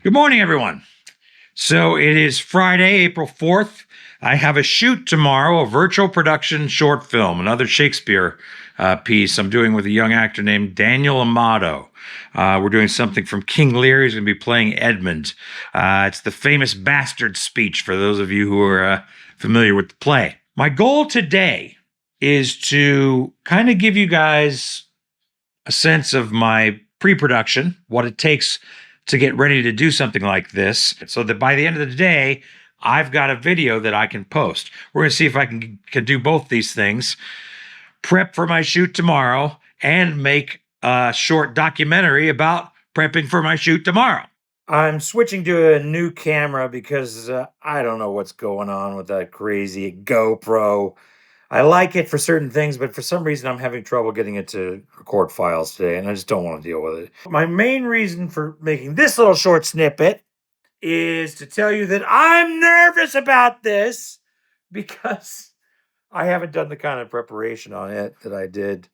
Good morning, everyone. So it is Friday, April 4th. I have a shoot tomorrow, a virtual production short film, another Shakespeare piece I'm doing with a young actor named Daniel Amato. We're doing something from King Lear. He's going to be playing Edmund. It's the famous bastard speech for those of you who are familiar with the play. My goal today is to kind of give you guys a sense of my pre-production, what it takes to get ready to do something like this, so that by the end of the day, I've got a video that I can post. We're going to see if I can do both these things, prep for my shoot tomorrow, and make a short documentary about prepping for my shoot tomorrow. I'm switching to a new camera because I don't know what's going on with that crazy GoPro. I like it for certain things, but for some reason I'm having trouble getting it to record files today, and I just don't want to deal with it. My main reason for making this little short snippet is to tell you that I'm nervous about this because I haven't done the kind of preparation on it that I did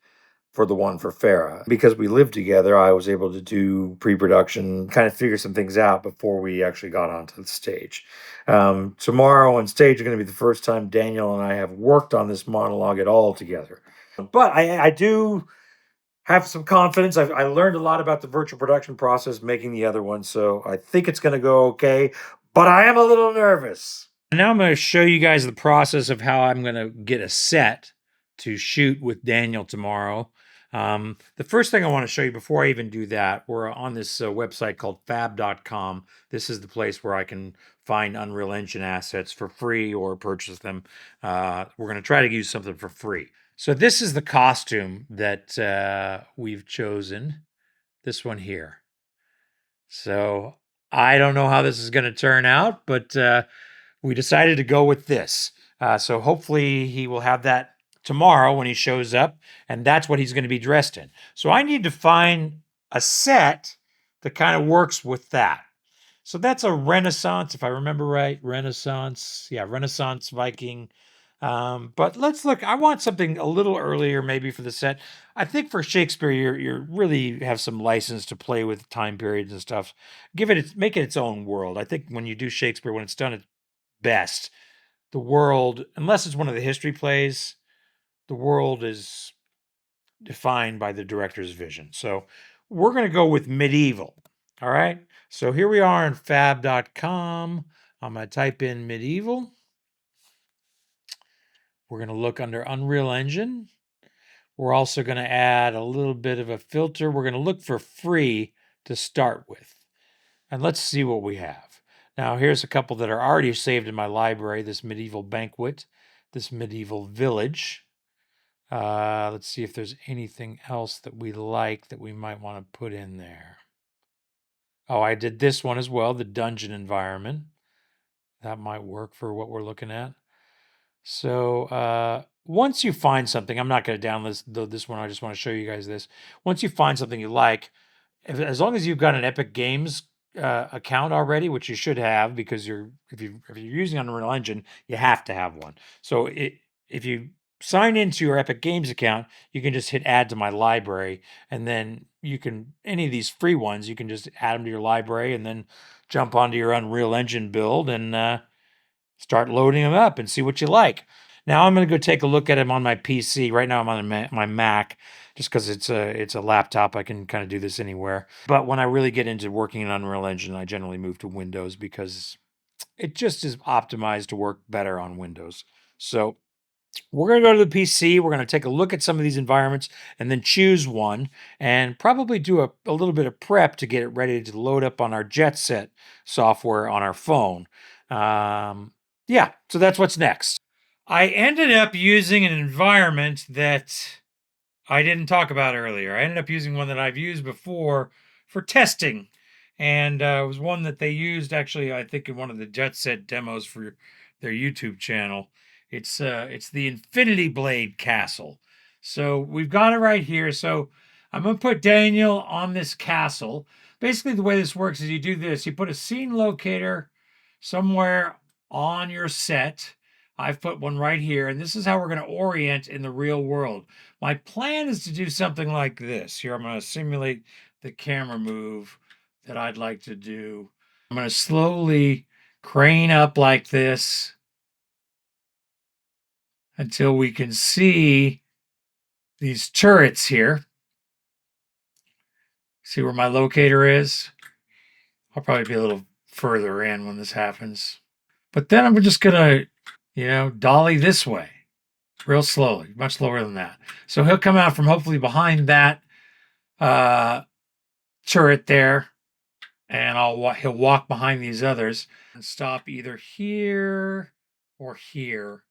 for the one for Farah. Because we lived together, I was able to do pre-production, kind of figure some things out before we actually got onto the stage. Tomorrow on stage is going to be the first time Daniel and I have worked on this monologue at all together. But I do have some confidence. I learned a lot about the virtual production process making the other one, so I think it's going to go okay. But I am a little nervous. Now I'm going to show you guys the process of how I'm going to get a set to shoot with Daniel tomorrow. The first thing I want to show you before I even do that, we're on this website called fab.com. This is the place where I can find Unreal Engine assets for free or purchase them. We're going to try to use something for free. So this is the costume that we've chosen, this one here. So I don't know how this is going to turn out, but we decided to go with this. So hopefully he will have that tomorrow when he shows up, and that's what he's going to be dressed in. So I need to find a set that kind of works with that. So that's a Renaissance, if I remember right. Renaissance, yeah, Renaissance Viking. But let's look. I want something a little earlier, maybe for the set. I think for Shakespeare, you're really have some license to play with time periods and stuff. Make it its own world. I think when you do Shakespeare, when it's done its best, the world, unless it's one of the history plays, the world is defined by the director's vision. So we're going to go with medieval. All right. So here we are in fab.com. I'm going to type in medieval. We're going to look under Unreal Engine. We're also going to add a little bit of a filter. We're going to look for free to start with. And let's see what we have. Now, here's a couple that are already saved in my library. This medieval banquet, this medieval village. Let's see if there's anything else that we like that we might want to put in there. Oh, I did this one as well, the dungeon environment. That might work for what we're looking at. So once you find something, I'm not going to download this one. I just want to show you guys this. Once you find something you like, as long as you've got an Epic Games account already, which you should have, because if you're using Unreal Engine, you have to have one. So if you sign into your Epic Games account, you can just hit add to my library, and then you can, any of these free ones, you can just add them to your library and then jump onto your Unreal Engine build and start loading them up and see what you like. Now I'm going to go take a look at them on my PC. Right now I'm on my Mac, just because it's a laptop. I can kind of do this anywhere. But when I really get into working in Unreal Engine, I generally move to Windows because it just is optimized to work better on Windows. So we're going to go to the PC. We're going to take a look at some of these environments and then choose one and probably do a little bit of prep to get it ready to load up on our Jetset software on our phone. Yeah, so that's what's next. I ended up using an environment that I didn't talk about earlier. I ended up using one that I've used before for testing. And it was one that they used actually, I think, in one of the Jetset demos for their YouTube channel. It's the Infinity Blade Castle. So we've got it right here. So I'm going to put Daniel on this castle. Basically, the way this works is you do this. You put a scene locator somewhere on your set. I've put one right here, and this is how we're going to orient in the real world. My plan is to do something like this. Here, I'm going to simulate the camera move that I'd like to do. I'm going to slowly crane up like this until we can see these turrets here. See where my locator is? I'll probably be a little further in when this happens. But then I'm just going to, dolly this way real slowly, much slower than that. So he'll come out from hopefully behind that turret there, and he'll walk behind these others and stop either here or here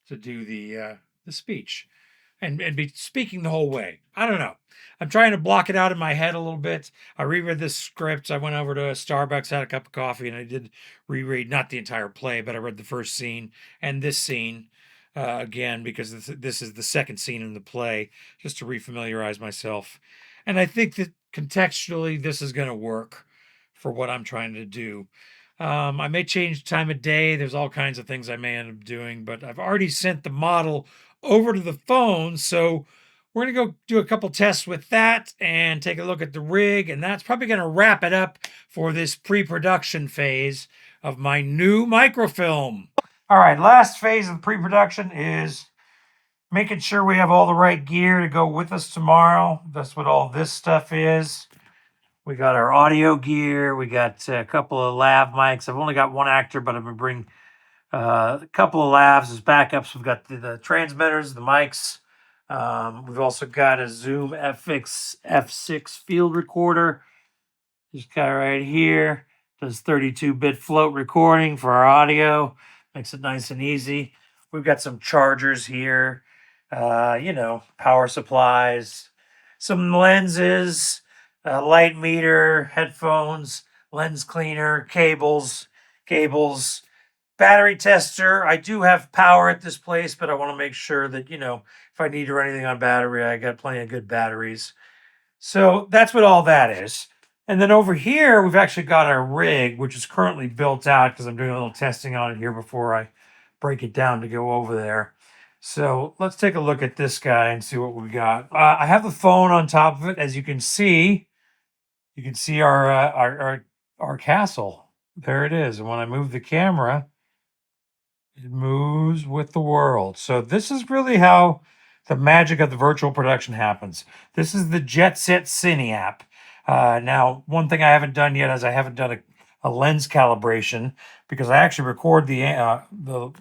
to do the speech and be speaking the whole way. I don't know. I'm trying to block it out in my head a little bit. I reread this script. I went over to Starbucks, had a cup of coffee, and I did reread not the entire play, but I read the first scene and this scene again because this is the second scene in the play, just to refamiliarize myself. And I think that contextually, this is going to work for what I'm trying to do. I may change time of day. There's all kinds of things I may end up doing, but I've already sent the model over to the phone. So we're going to go do a couple tests with that and take a look at the rig. And that's probably going to wrap it up for this pre-production phase of my new microfilm. All right, last phase of pre-production is making sure we have all the right gear to go with us tomorrow. That's what all this stuff is. We got our audio gear. We got a couple of lav mics. I've only got one actor, but I'm going to bring a couple of lavs as backups. We've got the transmitters, the mics. We've also got a Zoom FX F6 field recorder. This guy right here does 32-bit float recording for our audio. Makes it nice and easy. We've got some chargers here, power supplies, some lenses, light meter, headphones, lens cleaner, cables, battery tester. I do have power at this place, but I want to make sure that, if I need to run anything on battery, I got plenty of good batteries. So that's what all that is. And then over here, we've actually got our rig, which is currently built out because I'm doing a little testing on it here before I break it down to go over there. So let's take a look at this guy and see what we got. I have the phone on top of it. As you can see our castle. There it is. And when I move the camera, it moves with the world. So this is really how the magic of the virtual production happens. This is the Jetset Cine app. Now, one thing I haven't done yet is I haven't done a lens calibration because I actually record the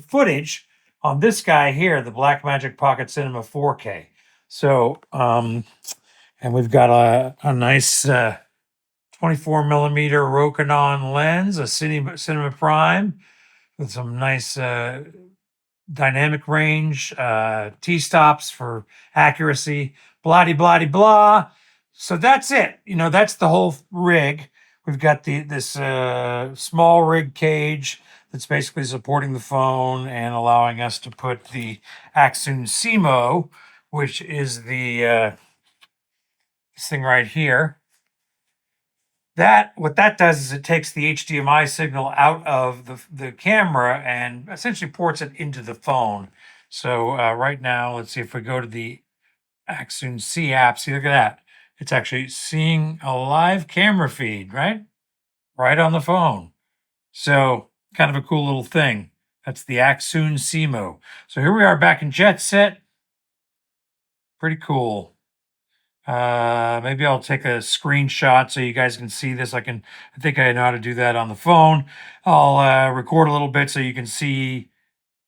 footage on this guy here, the Blackmagic Pocket Cinema 4K. So, and we've got a nice 24 millimeter Rokinon lens, a Cinema Prime with some nice dynamic range, T-stops for accuracy, blah. So that's it. That's the whole rig. We've got this small rig cage that's basically supporting the phone and allowing us to put the Axon Simo, which is this thing right here. What that does is it takes the HDMI signal out of the camera and essentially ports it into the phone. So right now, let's see if we go to the Axon C app. See, look at that. It's actually seeing a live camera feed, right on the phone. So kind of a cool little thing. That's the Axon Simo. So here we are back in Jetset. Pretty cool. Maybe I'll take a screenshot so you guys can see this. I think I know how to do that on the phone. I'll record a little bit so you can see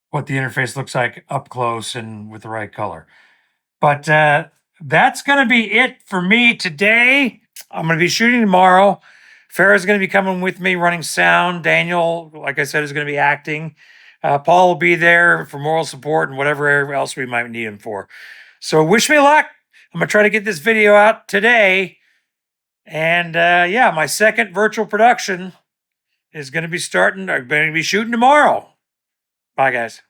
what the interface looks like up close and with the right color. But that's going to be it for me today. I'm going to be shooting tomorrow. Farrah's going to be coming with me running sound. Daniel, like I said, is going to be acting. Paul will be there for moral support and whatever else we might need him for. So wish me luck. I'm going to try to get this video out today. And my second virtual production is going to be shooting tomorrow. Bye, guys.